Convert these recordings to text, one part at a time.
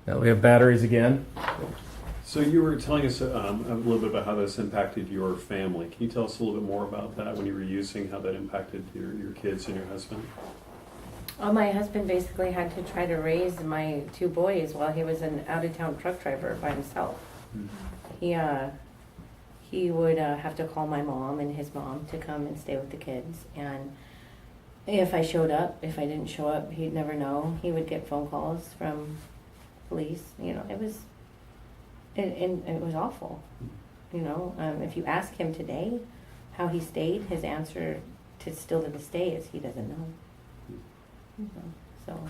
Now we have batteries again. So you were telling us a little bit about how this impacted your family. Can you tell us a little bit more about that when you were using, how that impacted your kids and your husband? Well, my husband basically had to try to raise my two boys while he was an out-of-town truck driver by himself. Mm-hmm. He would have to call my mom and his mom to come and stay with the kids. And if I showed up, if I didn't show up, he'd never know. He would get phone calls from police. You know, it was awful. You know, if you ask him today how he stayed, his answer to this day is he doesn't know. So.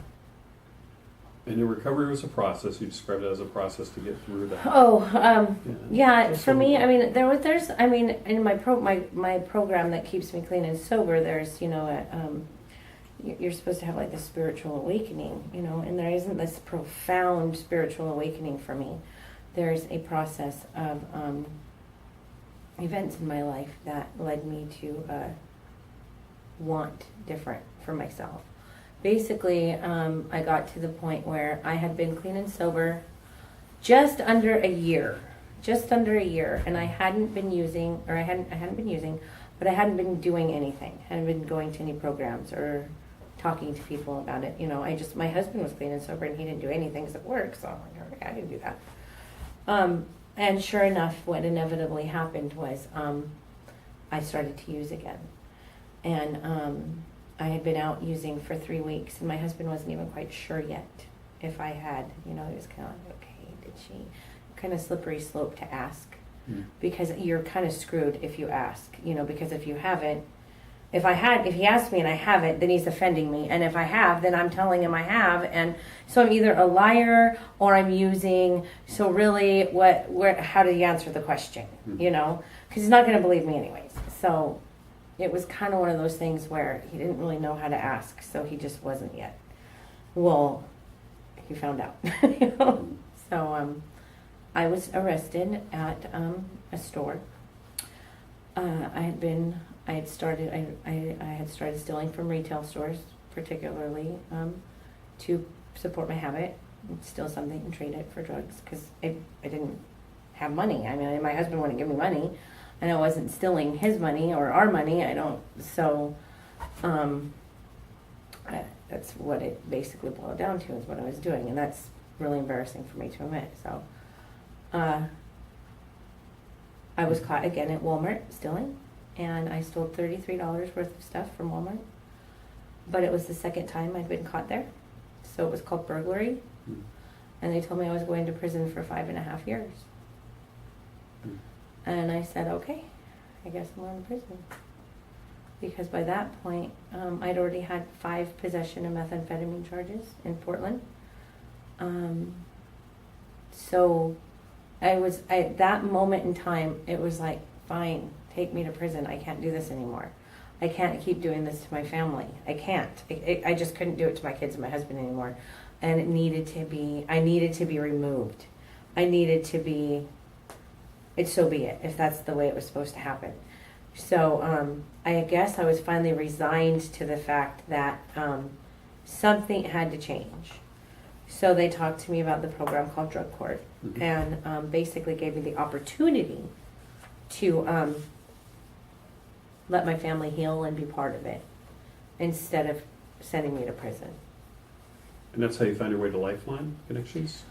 And your recovery was a process. You described it as a process to get through that. Yeah. For me, I mean, there's in my program that keeps me clean and sober. There's, you know, you're supposed to have like this spiritual awakening, you know, and there isn't this profound spiritual awakening for me. There's a process of events in my life that led me to want different for myself. Basically, I got to the point where I had been clean and sober just under a year, and I hadn't been using, but I hadn't been doing anything. I hadn't been going to any programs or talking to people about it. You know, my husband was clean and sober, and he didn't do anything except work, so I'm like, okay, I didn't do that. And sure enough, what inevitably happened was I started to use again, and I had been out using for 3 weeks, and my husband wasn't even quite sure yet if I had. You know, he was kind of like, okay, did she? Kind of slippery slope to ask, because you're kind of screwed if you ask. You know, because if you haven't, if he asked me and I haven't, then he's offending me, and if I have, then I'm telling him I have, and so I'm either a liar or I'm using. So really, how do you answer the question? You know, because he's not going to believe me anyways. So. It was kind of one of those things where he didn't really know how to ask, so he just wasn't yet. Had he found out. You know? So I was arrested at a store. I had started stealing from retail stores, particularly to support my habit, steal something and trade it for drugs, because I didn't have money. I mean, my husband wouldn't give me money. And I wasn't stealing his money or our money. That's what it basically boiled down to, is what I was doing. And that's really embarrassing for me to admit. So I was caught again at Walmart stealing, and I stole $33 worth of stuff from Walmart. But it was the second time I'd been caught there. So it was called burglary. And they told me I was going to prison for 5.5 years. And I said, okay, I guess I'm going to prison. Because by that point, I'd already had 5 possession of methamphetamine charges in Portland. So at that moment in time, it was like, fine, take me to prison. I can't do this anymore. I can't keep doing this to my family. I can't. I just couldn't do it to my kids and my husband anymore. And I needed to be removed. So be it, if that's the way it was supposed to happen. So I guess I was finally resigned to the fact that something had to change. So they talked to me about the program called Drug Court, and basically gave me the opportunity to let my family heal and be part of it, instead of sending me to prison. And that's how you found your way to Lifeline Connections?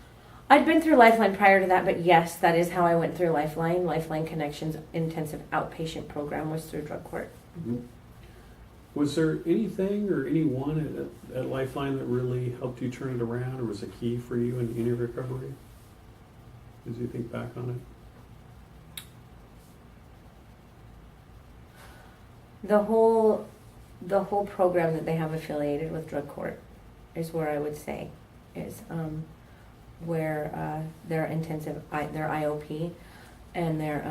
I'd been through Lifeline prior to that, but yes, that is how I went through Lifeline. Lifeline Connections intensive outpatient program was through Drug Court. Was there anything or anyone at Lifeline that really helped you turn it around, or was a key for you in your recovery, as you think back on it? The whole program that they have affiliated with Drug Court is where I would say is where their intensive, their IOP and their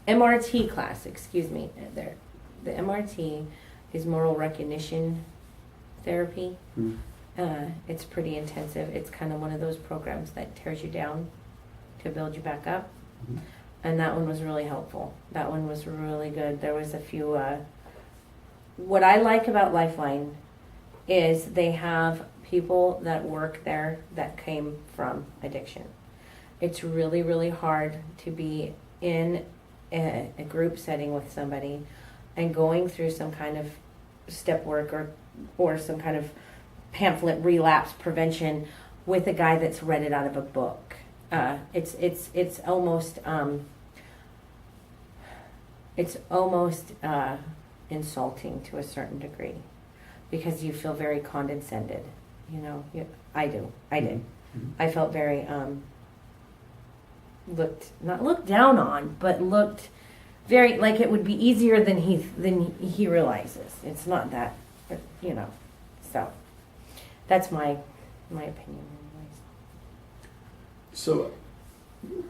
MRT class, the MRT is moral recognition therapy. It's pretty intensive. It's kind of one of those programs that tears you down to build you back up. And that one was really helpful. That one was really good. There was a few, what I like about Lifeline is they have people that work there that came from addiction. It's really, really hard to be in a group setting with somebody and going through some kind of step work or some kind of pamphlet relapse prevention with a guy that's read it out of a book. It's almost insulting to a certain degree because you feel very condescended. I did. Mm-hmm. I felt very not looked down on, but looked very like it would be easier than he realizes. It's not that, but so that's my opinion anyways. So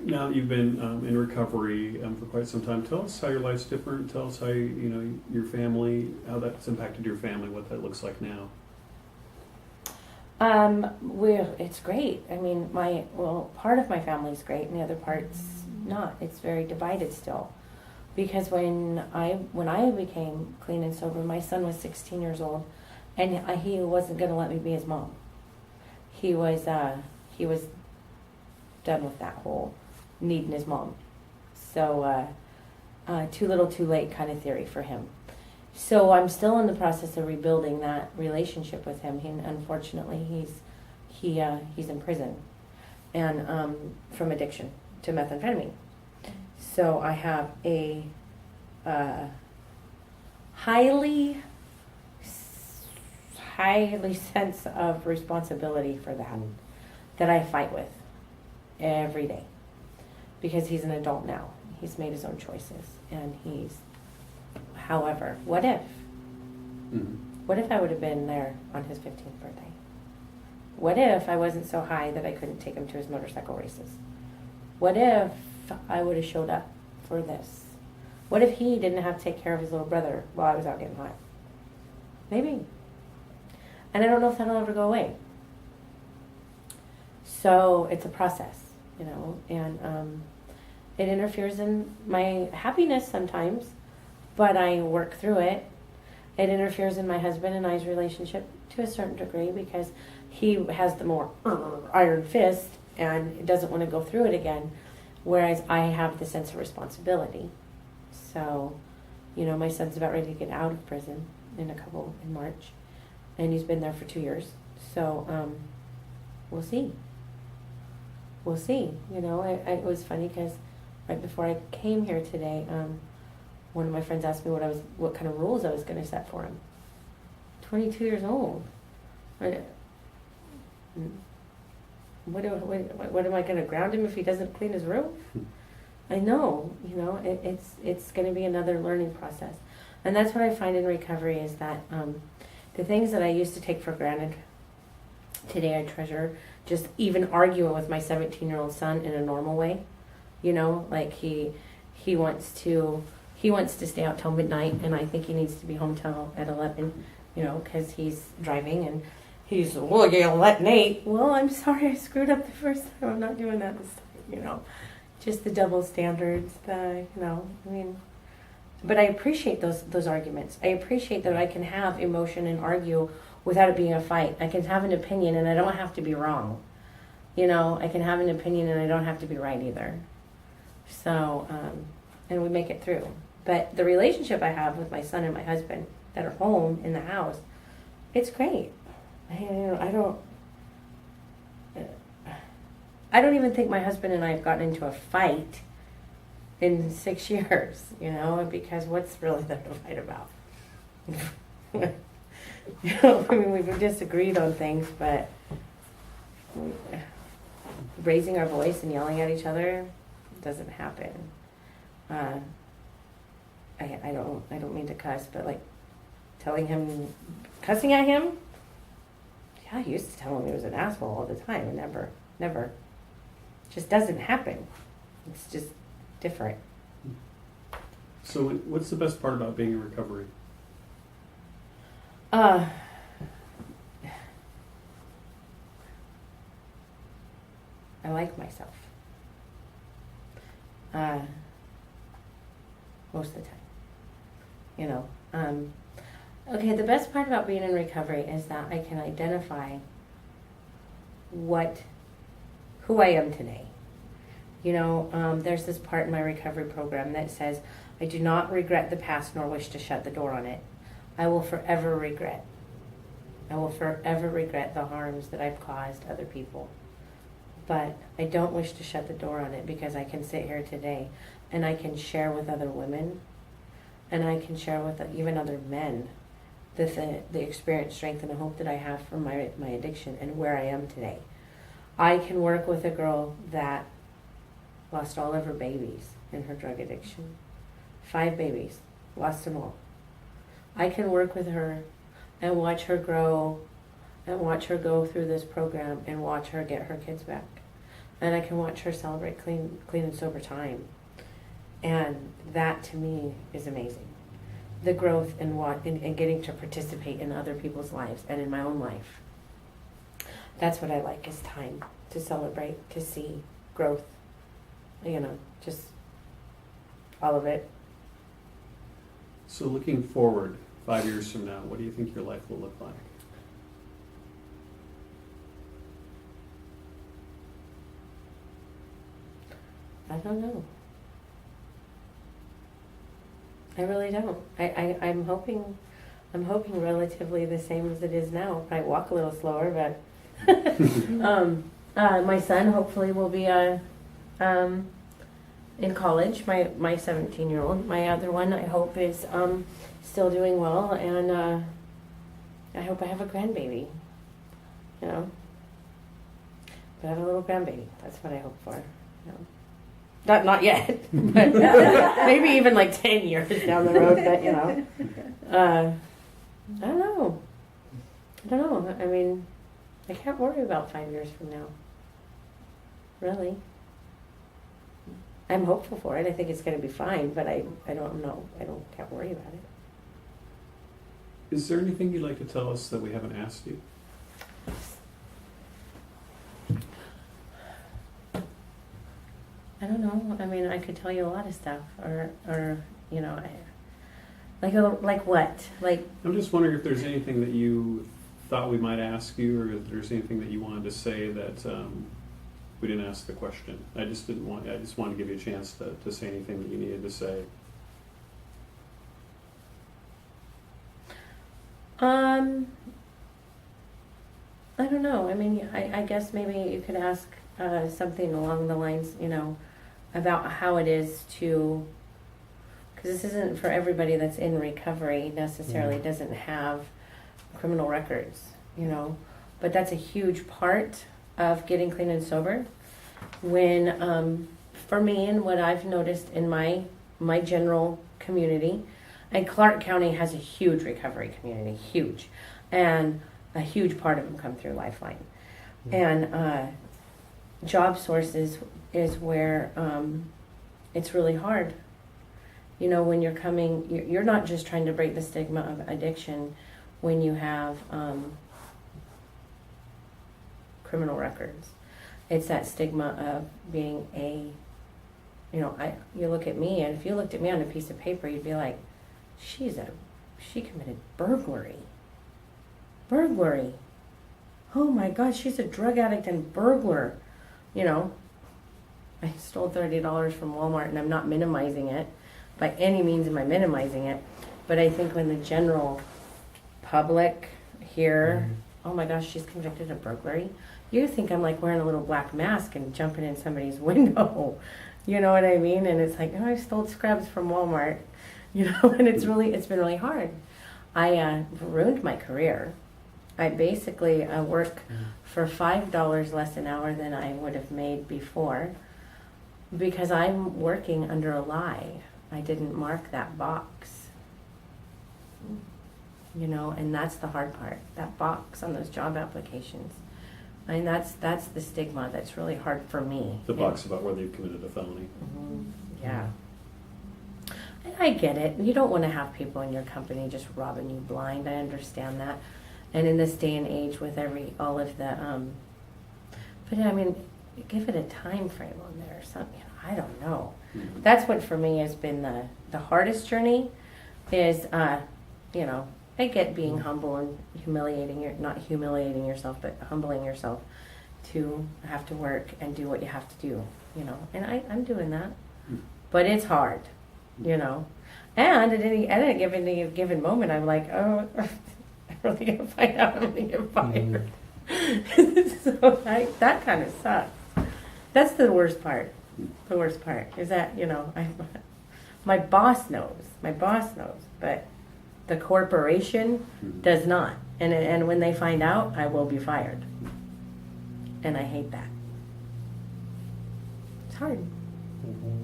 now that you've been in recovery for quite some time, tell us how your life's different. Tell us how your family, how that's impacted your family, what that looks like now. It's great. I mean, part of my family's great, and the other part's not. It's very divided still, because when I became clean and sober, my son was 16 years old, and he wasn't going to let me be his mom. He was done with that whole needing his mom. So too little, too late kind of theory for him. So I'm still in the process of rebuilding that relationship with him. Unfortunately, he's in prison, and from addiction to methamphetamine. So I have a highly sense of responsibility for that I fight with every day, because he's an adult now. He's made his own choices, and however, what if? Mm-hmm. What if I would have been there on his 15th birthday? What if I wasn't so high that I couldn't take him to his motorcycle races? What if I would have showed up for this? What if he didn't have to take care of his little brother while I was out getting high? Maybe. And I don't know if that'll ever go away. So it's a process, and it interferes in my happiness sometimes, but I work through it. It interferes in my husband and I's relationship to a certain degree because he has the more iron fist and doesn't want to go through it again, whereas I have the sense of responsibility. So, my son's about ready to get out of prison in March, and he's been there for 2 years. So, we'll see. We'll see. It was funny because right before I came here today, one of my friends asked me what kind of rules I was going to set for him. 22 years old. What am I going to ground him if he doesn't clean his room? I know, it's going to be another learning process. And that's what I find in recovery is that the things that I used to take for granted, today I treasure. Just even arguing with my 17-year-old son in a normal way. Like he wants to stay out till midnight, and I think he needs to be home till at 11, because he's driving, and he's, well, you'll let Nate. Well, I'm sorry I screwed up the first time. I'm not doing that this time, Just the double standards, but I appreciate those arguments. I appreciate that I can have emotion and argue without it being a fight. I can have an opinion, and I don't have to be wrong. I can have an opinion, and I don't have to be right either. So, and we make it through. But the relationship I have with my son and my husband that are home in the house, it's great. I don't even think my husband and I have gotten into a fight in 6 years, because what's really there to fight about? We've disagreed on things, but raising our voice and yelling at each other doesn't happen. I don't mean to cuss, but like cussing at him. Yeah, I used to tell him he was an asshole all the time, and never, just doesn't happen. It's just different. So, what's the best part about being in recovery? I like myself. Most of the time. Okay, the best part about being in recovery is that I can identify who I am today. You know, there's this part in my recovery program that says, I do not regret the past nor wish to shut the door on it. I will forever regret. I will forever regret the harms that I've caused other people. But I don't wish to shut the door on it, because I can sit here today and I can share with other women, and I can share with even other men the experience, strength, and hope that I have from my addiction and where I am today. I can work with a girl that lost all of her babies in her drug addiction. 5 babies, lost them all. I can work with her and watch her grow and watch her go through this program and watch her get her kids back. And I can watch her celebrate clean and sober time. And that to me is amazing. The growth and getting to participate in other people's lives and in my own life. That's what I like, is time to celebrate, to see growth, you know, just all of it. So looking forward, 5 years from now, what do you think your life will look like? I don't know. I really don't. I'm hoping relatively the same as it is now. Probably walk a little slower, but my son hopefully will be in college. My 17-year-old. My other one, I hope, is still doing well, and I hope I have a grandbaby. You know, but I have a little grandbaby. That's what I hope for. You know. Not yet, but maybe even like 10 years down the road. But you know, I don't know. I mean, I can't worry about 5 years from now. Really, I'm hopeful for it. I think it's going to be fine, but I don't know. Can't worry about it. Is there anything you'd like to tell us that we haven't asked you? I don't know. I mean, I could tell you a lot of stuff, or you know, like what? Like, I'm just wondering if there's anything that you thought we might ask you, or if there's anything that you wanted to say that we didn't ask the question. I just wanted to give you a chance to say anything that you needed to say. I don't know. I mean, I guess maybe you could ask something along the lines, you know, about how it is to, because this isn't for everybody that's in recovery necessarily, doesn't have criminal records, you know, but that's a huge part of getting clean and sober. When, for me, and what I've noticed in my general community, and Clark County has a huge recovery community, huge, and a huge part of them come through Lifeline. And job sources is where it's really hard. You know, when you're coming, you're not just trying to break the stigma of addiction when you have criminal records. It's that stigma of being you look at me, and if you looked at me on a piece of paper, you'd be like, she committed burglary. Burglary. Oh my God, she's a drug addict and burglar. You know, I stole $30 from Walmart, and I'm not minimizing it. By any means am I minimizing it. But I think when the general public hear, oh my gosh, she's convicted of burglary, you think I'm like wearing a little black mask and jumping in somebody's window. You know what I mean? And it's like, oh, I stole scrubs from Walmart. You know, and it's been really hard. I ruined my career. I basically work for $5 less an hour than I would have made before, because I'm working under a lie. I didn't mark that box. You know, and that's the hard part. That box on those job applications. I mean, that's the stigma that's really hard for me. The box about whether you've committed a felony. Mm-hmm. Yeah. And I get it. You don't want to have people in your company just robbing you blind. I understand that. And in this day and age with all of the, but I mean, give it a time frame on there or something. You know, I don't know. Mm-hmm. That's what for me has been the hardest journey is, you know, I get being humble and not humiliating yourself, but humbling yourself to have to work and do what you have to do, you know. And I'm doing that, but it's hard, you know. And at any given moment, I'm like, oh, I'm really gonna find out I'm gonna get fired. So that kind of sucks. That's the worst part. The worst part is that, you know, my boss knows, but the corporation does not. And when they find out, I will be fired. And I hate that. It's hard. Mm-hmm.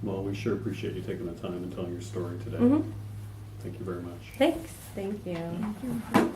Well, we sure appreciate you taking the time and telling your story today. Mm-hmm. Thank you very much. Thanks. Thank you.